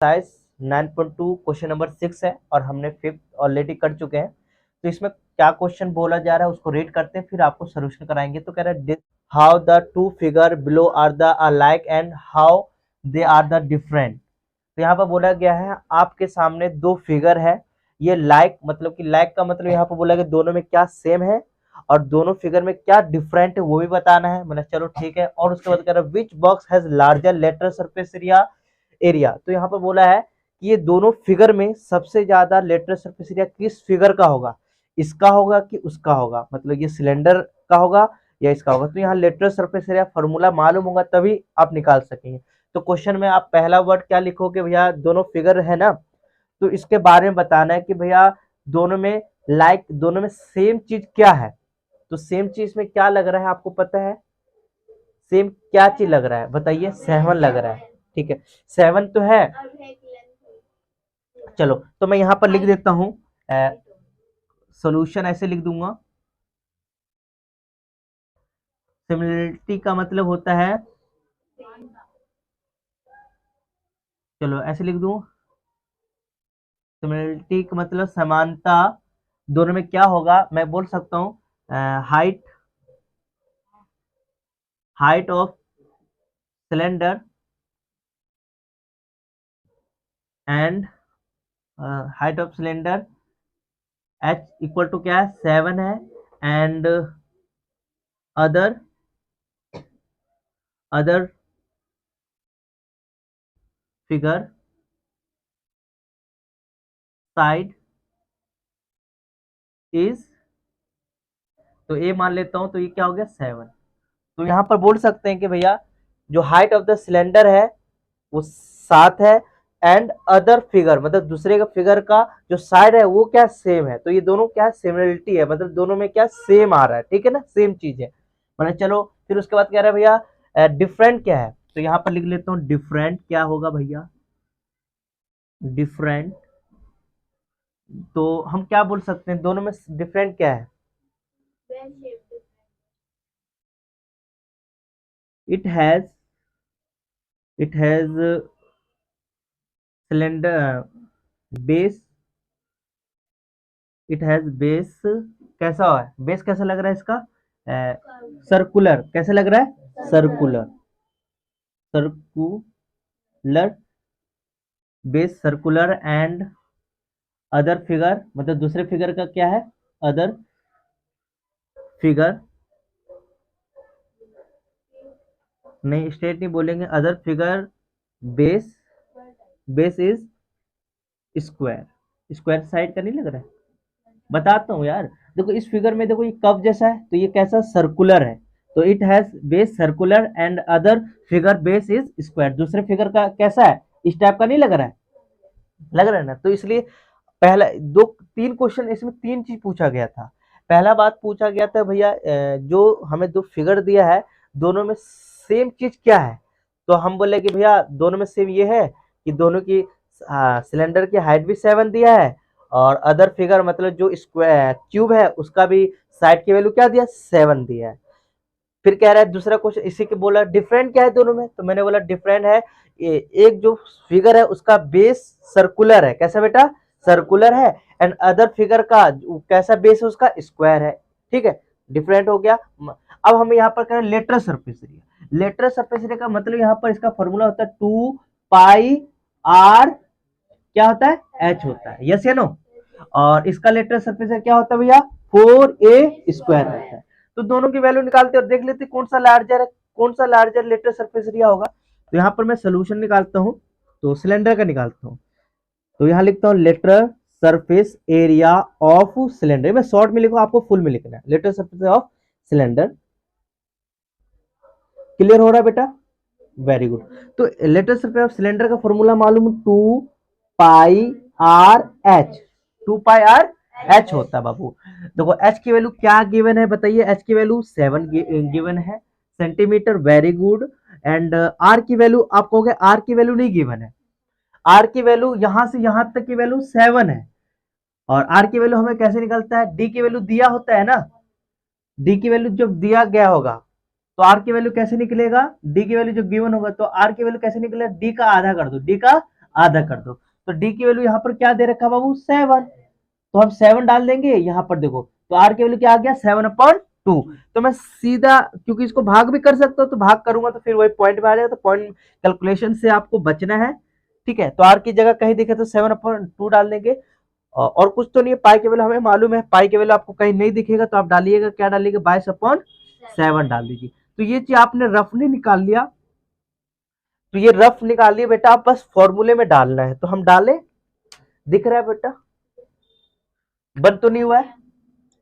Exercise 9.2 question number 6 है और हमने 5th ऑलरेडी कर चुके हैं। तो इसमें क्या क्वेश्चन बोला जा रहा है उसको रीड करते हैं, फिर आपको सोल्यूशन कराएंगे। तो कह रहा है how the two figure below are the alike and how they are the different. तो यहाँ पर बोला गया है आपके सामने दो फिगर है, ये लाइक मतलब कि लाइक का मतलब यहाँ पर बोला गया दोनों में क्या सेम है और दोनों फिगर में क्या डिफरेंट है वो भी बताना है। मैंने चलो ठीक है। और उसके बाद कह रहा है which box has larger lateral surface area. तो यहाँ पर बोला है कि ये दोनों फिगर में सबसे ज्यादा लेटर सरफेस एरिया किस फिगर का होगा, इसका होगा कि उसका होगा, मतलब ये सिलेंडर का होगा या इसका होगा। तो यहाँ लेटर सरफेस एरिया फॉर्मूला मालूम होगा तभी आप निकाल सकेंगे। तो क्वेश्चन में आप पहला वर्ड क्या लिखोगे, भैया दोनों फिगर है ना, तो इसके बारे में बताना है कि भैया दोनों में दोनों में सेम चीज क्या है। तो सेम चीज में क्या लग रहा है आपको पता है, सेम क्या चीज लग रहा है बताइए। 7 लग रहा है, ठीक है 7 तो है। चलो तो मैं यहाँ पर लिख देता हूँ, सॉल्यूशन ऐसे लिख दूंगा। सिमिलरिटी का मतलब होता है, चलो ऐसे लिख दूं, सिमिलरिटी का मतलब समानता। दोनों में क्या होगा मैं बोल सकता हूँ, height height of cylinder and height of cylinder h equal to क्या है 7 है and other other figure side is, तो ए मान लेता हूं तो ये क्या हो गया 7। तो यहाँ पर बोल सकते हैं कि भैया जो हाइट ऑफ द सिलेंडर है वो 7 है एंड अदर फिगर मतलब दूसरे का फिगर का जो साइड है वो क्या सेम है। तो ये दोनों क्या सिमिलरिटी है, मतलब दोनों में क्या सेम आ रहा है, ठीक है ना, सेम चीज है। मैंने चलो फिर उसके बाद कह रहा है भैया डिफरेंट क्या है। तो यहाँ पर लिख लेता हूँ डिफरेंट क्या होगा भैया, डिफरेंट। तो हम क्या बोल सकते हैं दोनों में डिफरेंट क्या है, it has cylinder base, it has base कैसा है, बेस कैसा लग रहा है इसका, सर्कुलर कैसे लग रहा है, circular circular base circular and other figure मतलब दूसरे फिगर का क्या है, अदर फिगर, नहीं स्ट्रेट नहीं बोलेंगे, other figure base base is square. Square side का नहीं लग रहा है, बताता हूँ यार। देखो इस फिगर में देखो ये कप जैसा है तो ये कैसा सर्कुलर है, तो it has base circular and other figure base is square. दूसरे फिगर का कैसा है, इस टाइप का नहीं लग रहा है, लग रहा है ना। तो इसलिए पहला दो तीन क्वेश्चन इसमें तीन चीज पूछा गया था। पहला बात पूछा गया था भैया जो हमें दो फिगर दिया है दोनों में सेम चीज क्या है। तो हम बोले कि भैया दोनों में सेम ये है कि दोनों की सिलेंडर की हाइट भी 7 दिया है और अदर फिगर मतलब जो स्क्वायर क्यूब है उसका भी साइड की वैल्यू क्या दिया 7 दिया है। फिर कह रहा है दूसरा क्वेश्चन इसी के बोला डिफरेंट क्या है दोनों में, तो मैंने बोला डिफरेंट है एक जो फिगर है उसका बेस सर्कुलर है, कैसा बेटा सर्कुलर है, एंड अदर फिगर का कैसा बेस है उसका स्क्वायर है, ठीक है डिफरेंट हो गया। अब हम यहाँ पर करें lateral surface area. Lateral surface area का मतलब यहाँ पर इसका फॉर्मूला होता है 2 पाई आर क्या होता है एच होता है, यस या नो। और इसका लेटरल सरफेस एरिया क्या होता है भैया 4a स्क्वायर होता है। तो दोनों की वैल्यू निकालते और देख लेते कौन सा लार्जर है, कौन सा लार्जर लेटर सरफेस एरिया होगा। तो यहाँ पर मैं सोल्यूशन निकालता हूँ, तो सिलेंडर का निकालता हूँ। तो यहाँ लिखता हूँ lateral surface area of cylinder, मैं शॉर्ट में लिखूँ आपको फुल में लिखना है, lateral surface of cylinder. Clear हो रहा है बेटा, वेरी गुड। तो लेटर सरफेस ऑफ सिलेंडर का फॉर्मूला मालूम 2 pi r h, 2 pi r h होता है बाबू। देखो एच की वैल्यू क्या गिवन है बताइए, एच की वैल्यू 7 गिवन है centimetre, very good. And r की वैल्यू आप कहोगे आर की वैल्यू नहीं गिवन है, आर की वैल्यू यहां से यहां तक की वैल्यू 7 है। और आर की वैल्यू हमें कैसे निकलता है, डी की वैल्यू दिया होता है ना, डी की वैल्यू जब दिया गया होगा तो आर की वैल्यू कैसे निकलेगा, डी की वैल्यू जो गिवन होगा तो आर की वैल्यू कैसे निकलेगा, डी का आधा कर दो, डी का आधा कर दो। तो डी की वैल्यू यहाँ पर क्या दे रखा है बाबू 7, तो हम 7 डाल देंगे यहाँ पर देखो, तो आर की वैल्यू क्या आ गया 7/2। तो मैं सीधा, क्योंकि इसको भाग भी कर सकता हूँ तो भाग करूंगा तो फिर वही पॉइंट में आ जाएगा, तो पॉइंट कैलकुलेशन से आपको बचना है, ठीक है। तो आर की जगह कहीं दिखे तो 7/2 डाल देंगे, और कुछ तो नहीं है, पाई के वैल्यू हमें मालूम है, पाई के वैल्यू आपको कहीं नहीं दिखेगा तो आप डालिएगा, क्या डालिएगा 22/7 डाल दीजिए। तो ये चीज आपने रफली निकाल लिया, तो ये रफ निकाल लिया बेटा, आप बस फॉर्मूले में डालना है, तो हम डाले, दिख रहा है बेटा, बंद तो नहीं हुआ है,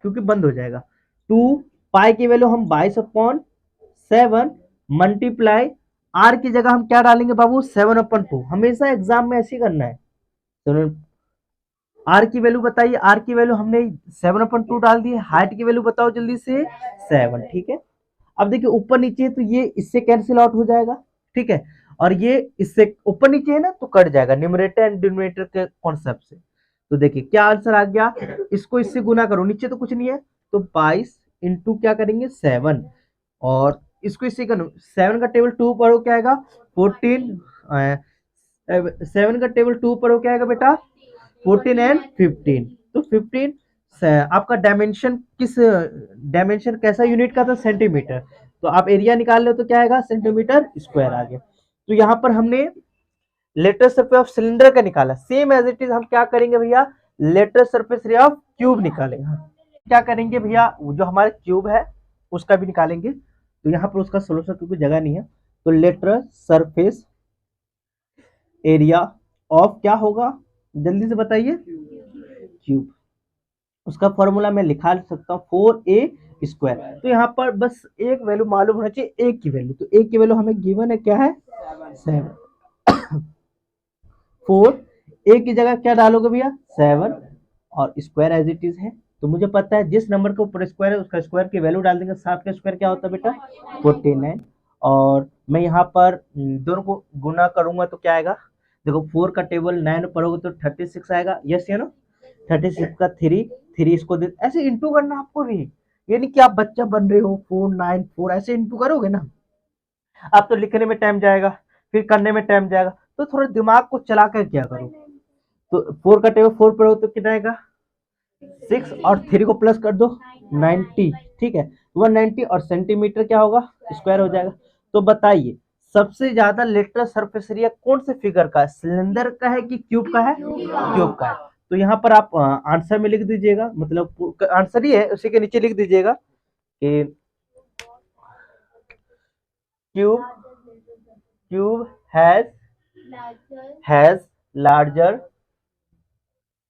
क्योंकि बंद हो जाएगा। 2 पाई की वैल्यू हम 22/7 मल्टीप्लाई, आर की जगह हम क्या डालेंगे बाबू 7/2, हमेशा एग्जाम में ऐसे ही करना है। तो आर की वैल्यू बताइए, आर की वैल्यू हमने 7/2 डाल दी है, हाइट की वैल्यू बताओ जल्दी से 7, ठीक है। अब देखिए ऊपर नीचे है तो ये इससे कैंसिल आउट हो जाएगा, ठीक है, और ये इससे ऊपर नीचे है ना तो कट जाएगा, न्यूमरेटर एंड डिनोमिनेटर के कॉन्सेप्ट से। तो देखिए क्या आंसर आ गया, इसको इससे गुना करो, नीचे तो कुछ नहीं है, तो 22 इंटू क्या करेंगे 7, और इसको इससे करो, 7 का टेबल 2 पर हो क्या आएगा 14, 7 का टेबल 2 पर हो क्या आएगा बेटा 14 एंड 15, तो 15 आपका डायमेंशन किस, डायमेंशन कैसा यूनिट का था सेंटीमीटर, तो आप एरिया निकाल लो तो क्या आएगा सेंटीमीटर स्क्वायर आ गया। तो यहाँ पर हमने लेटरल सरफेस ऑफ सिलेंडर का निकाला, सेम एज इट इज हम क्या करेंगे भैया lateral surface area of cube निकालेंगे, क्या करेंगे भैया जो हमारा क्यूब है उसका भी निकालेंगे, तो यहाँ पर उसका सोल्यूशन क्योंकि जगह नहीं है, तो लेटरल सरफेस एरिया ऑफ क्या होगा जल्दी से बताइए क्यूब, उसका फॉर्मूला मैं लिखा सकता हूँ 4a²। तो यहाँ पर बस एक वैल्यू मालूम होना चाहिए, एक की वैल्यू, तो एक की वैल्यू हमें गिवन है क्या है 7, 4 ए की जगह क्या डालोगे भैया 7, और स्क्वायर एज इट इज है, तो मुझे पता है जिस नंबर के ऊपर स्क्वायर है उसका स्क्वायर की वैल्यू डाल देंगे, 7 का स्क्वायर क्या होता है बेटा 49, और मैं यहाँ पर दोनों को गुना करूंगा तो क्या आएगा, देखो 4 का टेबल 9 पर होगा तो 36 आएगा, यस या नो, 36 का 3 इसको दे, ऐसे इंटू करना आपको भी, ये नहीं कि आप बच्चा बन रहे हो 4 9 4 ऐसे इंटू करोगे ना, आप तो लिखने में टाइम जाएगा, फिर करने में टाइम जाएगा, तो थोड़ा दिमाग को चला कर क्या करो। तो 4 का टेबल 4 पर हो तो कितना आएगा 6, और 3 को प्लस कर दो 90, ठीक है 190, और सेंटीमीटर क्या होगा स्क्वायर हो जाएगा। तो बताइए सबसे ज्यादा लेटरल सरफेस एरिया कौन से फिगर का है, सिलेंडर का है कि क्यूब का है, क्यूब का है। तो यहाँ पर आप आंसर में लिख दीजिएगा, मतलब आंसर ही है उसी के नीचे लिख दीजिएगा कि क्यूब क्यूब हैज लार्जर,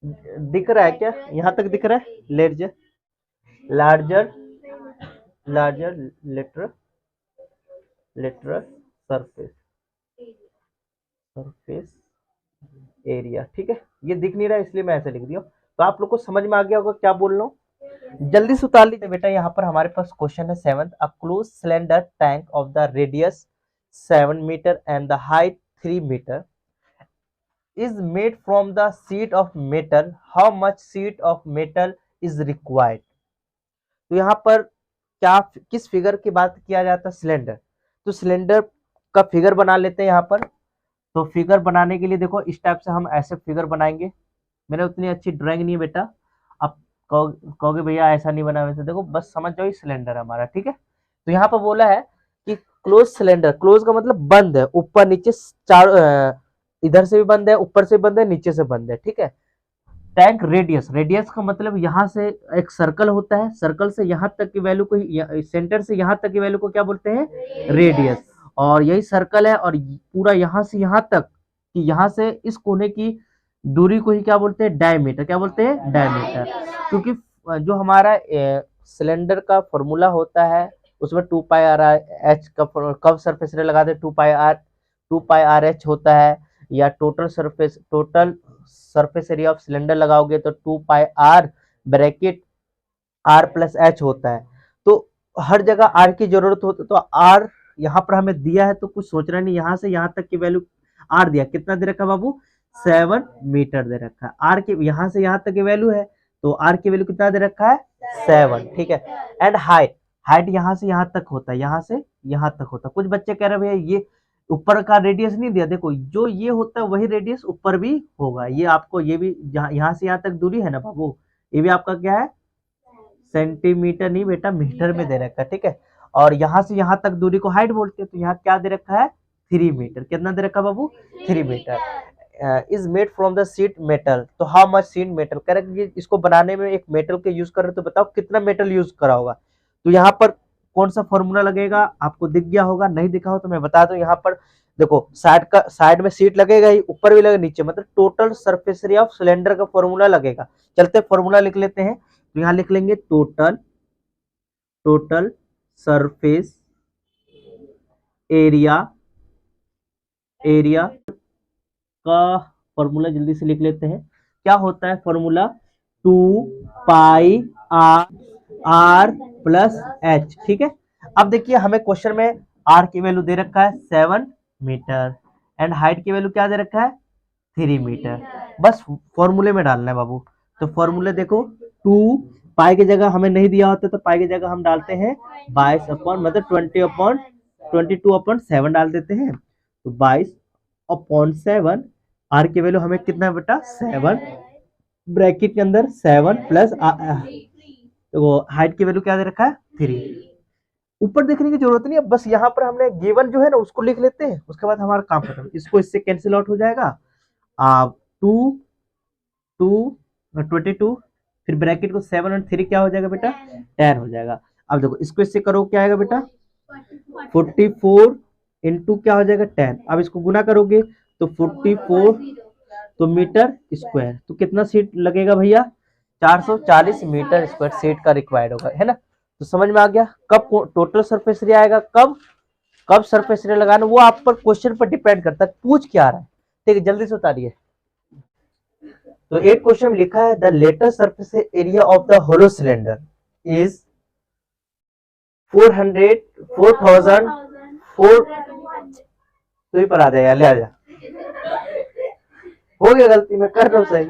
दिख रहा है क्या यहाँ तक दिख रहा है, larger larger larger lateral lateral surface surface area, ठीक है, ये दिख नहीं रहा है इसलिए मैं ऐसे लिख दिया, तो आप लोग को समझ में आ गया होगा क्या बोल रहा हूँ, जल्दी से उतार लीजिए बेटा। यहाँ पर हमारे पास क्वेश्चन है 7th, a close cylinder tank of the radius 7 metre and the height 3 metre is made from the sheet of metal, how much sheet of metal is required। तो यहाँ पर क्या किस फिगर की बात किया जाता है सिलेंडर, तो सिलेंडर का फिगर बना लेते हैं यहाँ पर। तो फिगर बनाने के लिए देखो इस टाइप से हम ऐसे फिगर बनाएंगे, मेरे उतनी अच्छी ड्राइंग नहीं है बेटा, आप कहोगे भैया ऐसा नहीं बना, वैसे देखो बस समझ जाओ सिलेंडर हमारा, ठीक है। तो यहाँ पर बोला है कि क्लोज सिलेंडर, क्लोज का मतलब बंद है, ऊपर नीचे चार, इधर से भी बंद है, ऊपर से बंद है, नीचे से बंद है, ठीक है। टैंक रेडियस, रेडियस का मतलब यहाँ से एक सर्कल होता है, सर्कल से यहाँ तक की वैल्यू को, सेंटर से यहाँ तक की वैल्यू को क्या बोलते हैं रेडियस, और यही सर्कल है, और पूरा यहाँ से यहाँ तक कि यहाँ से इस कोने की दूरी को ही क्या बोलते हैं डायमीटर, क्या बोलते हैं डायमीटर, क्योंकि जो हमारा सिलेंडर का फॉर्मूला होता है उसमें 2πr/h का कब सरफेस एरिया लगाते हैं 2πr/h होता है, या total surface area of cylinder लगाओगे तो 2πr ब्रैकेट r+h होता है। तो हर जगह r की जरूरत होती है, तो r यहाँ पर हमें दिया है तो कुछ सोचना नहीं, यहाँ से यहाँ तक की वैल्यू r दिया, कितना दे रखा बाबू 7 मीटर दे रखा है, r की यहाँ से यहाँ तक की वैल्यू है, तो r की वैल्यू कितना दे रखा है 7, ठीक है। एंड हाइट, हाइट यहाँ से यहाँ तक होता है, यहाँ से यहाँ तक होता है, कुछ बच्चे कह रहे हैं भैया ये ऊपर का रेडियस नहीं दिया, देखो जो ये होता है वही रेडियस ऊपर भी होगा। ये आपको ये भी यहाँ से यहाँ तक दूरी है ना बाबू, ये भी आपका क्या है, सेंटीमीटर नहीं बेटा, मीटर में दे रखा है, ठीक है। और यहाँ से यहाँ तक दूरी को हाइट बोलते हैं, तो यहाँ क्या दे रखा है, 3 मीटर। कितना दे रखा है बाबू, 3 metre. Is made from the sheet metal, तो how much sheet metal, correct. इसको बनाने में एक मेटल के यूज कर रहे, तो बताओ कितना मेटल यूज करा होगा। तो यहाँ पर कौन सा फॉर्मूला लगेगा, आपको दिख गया होगा, नहीं दिखा हो तो मैं बता दूं। यहाँ पर देखो साइड में सीट लगेगा ही, ऊपर भी लगेगा नीचे, मतलब total surface area of cylinder का फॉर्मूला लगेगा। चलते फॉर्मूला लिख लेते हैं। तो यहाँ लिख लेंगे टोटल सरफेस एरिया का फॉर्मूला जल्दी से लिख लेते हैं। क्या होता है formula, 2 pi r plus h, ठीक है। अब देखिए हमें क्वेश्चन में आर की वैल्यू दे रखा है 7 मीटर एंड हाइट की वैल्यू क्या दे रखा है, 3 मीटर। बस फॉर्मूले में डालना है बाबू। तो फॉर्मूले देखो, 2 पाई की जगह हमें नहीं दिया होता, तो पाई की जगह हम डालते हैं 22 अपॉन, मतलब 22/7 डाल देते हैं। तो 22/7, आर की वैल्यू हमें कितना है बेटा, 7, ब्रैकेट के अंदर 7 प्लस, तो हाइट की वैल्यू क्या दे रखा है, 3। ऊपर देखने की जरूरत नहीं है, बस यहाँ पर हमने गिवन जो है ना उसको लिख लेते हैं, उसके बाद हमारा काम खत्म। इसको इससे कैंसिल आउट हो जाएगा, 22, फिर ब्रैकेट को 7 और 3 क्या हो जाएगा बेटा, 10 हो जाएगा। अब देखो इसको इससे करो, क्या आएगा बेटा, 44 इंटू क्या हो जाएगा, 10। अब इसको गुना करोगे तो 44 तो मीटर स्क्वायर, तो कितना सीट लगेगा भैया, 440 मीटर स्क्वायर सीट का रिक्वायर्ड होगा, है ना। तो समझ में आ गया। कब टोटल सरफेस एरिया आएगा, कब सरफेस एरिया लगाना, वो आप पर क्वेश्चन पर डिपेंड करता है, पूछ क्या रहा है, ठीक है। जल्दी से उतारिए। तो 8 क्वेश्चन में लिखा है, the lateral surface area of the hollow cylinder is 4000 तो ही पर आ जाएगा, ले आ जा, हो गया गलती, मैं कर रहा हूँ सही।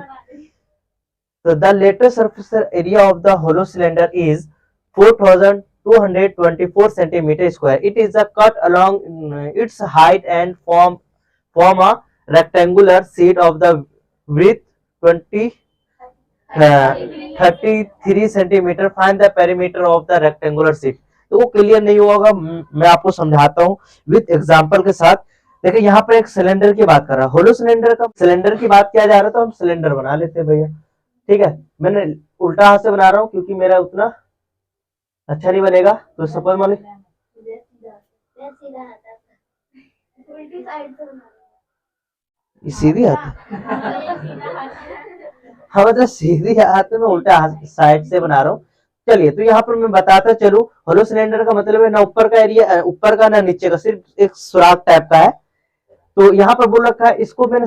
तो the lateral surface area of the hollow cylinder is 4224 centimeter square. It is a cut along its height and form a rectangular sheet of the width 33 centimeter. Find the perimeter of the rectangular sheet. तो वो clear नहीं होगा, मैं आपको समझाता हूँ with example के साथ। देखिए यहाँ पर एक सिलेंडर की बात कर रहा है, होलो सिलेंडर का सिलेंडर की बात किया जा रहा है, तो हम सिलेंडर बना लेते हैं भैया, ठीक है। मैंने उल्टा हाथ से बना रहा हूँ क्योंकि मेरा उतना अच्छा नहीं बनेगा। तो सपोज मान सीधी हाथ, हाँ मतलब सीधी हाथ में उल्टा हाथ साइड से बना रहा हूँ। चलिए तो यहाँ पर मैं बताता चलूं, होलो सिलेंडर का मतलब है ना ऊपर का एरिया, ऊपर का ना नीचे का, सिर्फ एक सुराख टाइप का है। तो यहाँ पर बोल रखा है, इसको मैंने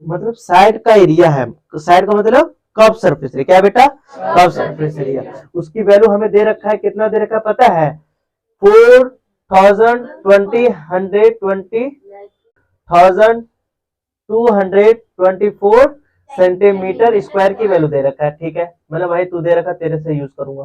मतलब साइड का एरिया है, साइड का मतलब कर्व सरफेस एरिया, क्या बेटा, कर्व सरफेस एरिया। उसकी वैल्यू हमें दे रखा है, कितना दे रखा है पता है, 4224 सेंटीमीटर स्क्वायर की वैल्यू दे रखा है, ठीक है। मतलब भाई तू दे रखा, तेरे से यूज करूंगा।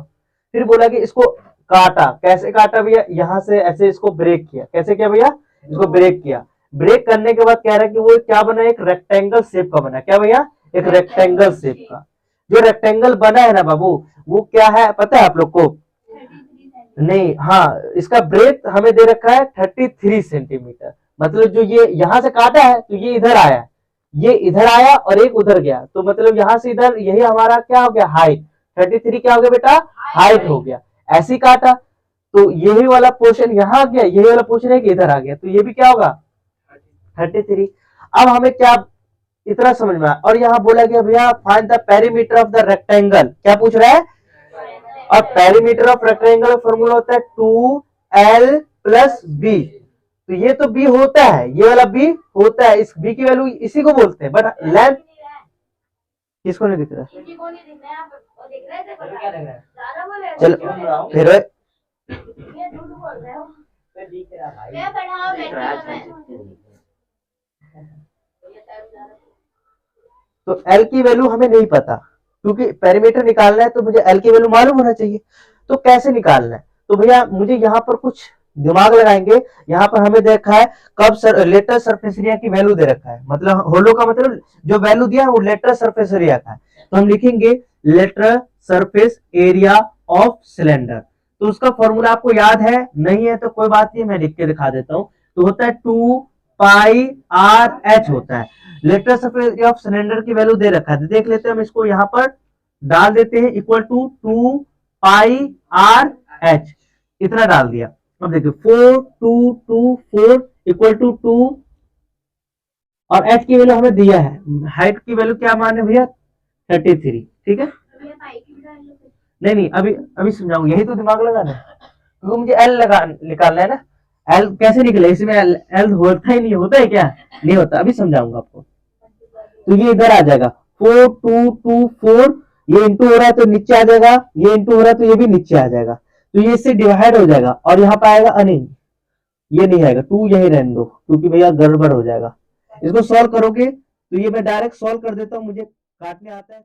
फिर बोला कि इसको काटा, कैसे काटा भैया, यहाँ से ऐसे इसको ब्रेक किया, कैसे किया भैया, इसको ब्रेक किया। ब्रेक करने के बाद कह रहा है कि वो क्या बना, एक रेक्टेंगल शेप का बना, क्या भैया, एक रेक्टेंगल शेप का। जो रेक्टेंगल बना है ना बाबू, वो क्या है पता है आप लोग को, नहीं, हाँ, इसका ब्रेथ हमें दे रखा है 33 सेंटीमीटर। मतलब जो ये यहाँ से काटा है तो ये इधर आया, ये इधर आया और एक उधर गया, तो मतलब यहाँ से इधर, यही हमारा क्या हो गया, हाइट। 33 क्या हो गया बेटा, हाइट हो गया। ऐसी काटा तो यही वाला पोर्शन यहाँ आ गया, यही वाला पोर्शन है कि इधर आ गया, तो ये भी क्या होगा 33। अब हमें क्या इतना समझ में आया। और यहाँ बोला गया भैया find the perimeter of the rectangle, क्या पूछ रहा है, और पेरीमीटर ऑफ रेक्टेंगल फॉर्मूला होता है 2l प्लस b। तो ये तो b होता है, ये वाला b होता है, इस b की वैल्यू इसी को बोलते हैं, बट लेंथ किसको नहीं दिख रहा, चलो फिर तो L की वैल्यू हमें नहीं पता, क्योंकि पेरीमीटर निकालना है तो मुझे L की वैल्यू मालूम होना चाहिए। तो कैसे निकालना है, तो भैया मुझे यहाँ पर कुछ दिमाग लगाएंगे। यहाँ पर हमें देखा है कब लेटर सरफेस एरिया की वैल्यू दे रखा है, मतलब होलो का मतलब जो वैल्यू दिया है वो लेटर सरफेस एरिया का है, तो हम लिखेंगे lateral surface area of cylinder. तो उसका फॉर्मूला आपको याद है, नहीं है तो कोई बात नहीं, मैं लिख के दिखा देता हूँ। तो होता है 2 पाई आर एच होता है। Lateral surface area of cylinder की वैल्यू दे रखा है, देख लेते हैं हम इसको, यहाँ पर डाल देते हैं equal to 2 pi r h, इतना डाल दिया। अब देखिए 4224 इक्वल टू 2, और एच की वैल्यू हमें दिया है, हाइट की वैल्यू क्या माने भैया 33, ठीक है। नहीं नहीं, अभी अभी समझाऊंगा, यही तो दिमाग लगाना है, क्योंकि मुझे एल लगा निकालना है ना। एल कैसे निकले, इसमें एल होता ही नहीं, होता है क्या, नहीं होता, अभी समझाऊंगा आपको। तो ये इधर आ जाएगा 4224, ये इंटू हो रहा है तो नीचे आ जाएगा, ये इंटू हो रहा है तो ये भी नीचे आ जाएगा, तो ये इससे डिवाइड हो जाएगा, और यहाँ पे आएगा नहीं, ये नहीं आएगा, 2 यही रहने दो, क्योंकि भैया गड़बड़ हो जाएगा। इसको सॉल्व करोगे तो ये मैं डायरेक्ट सॉल्व कर देता हूँ, मुझे काटने आता है।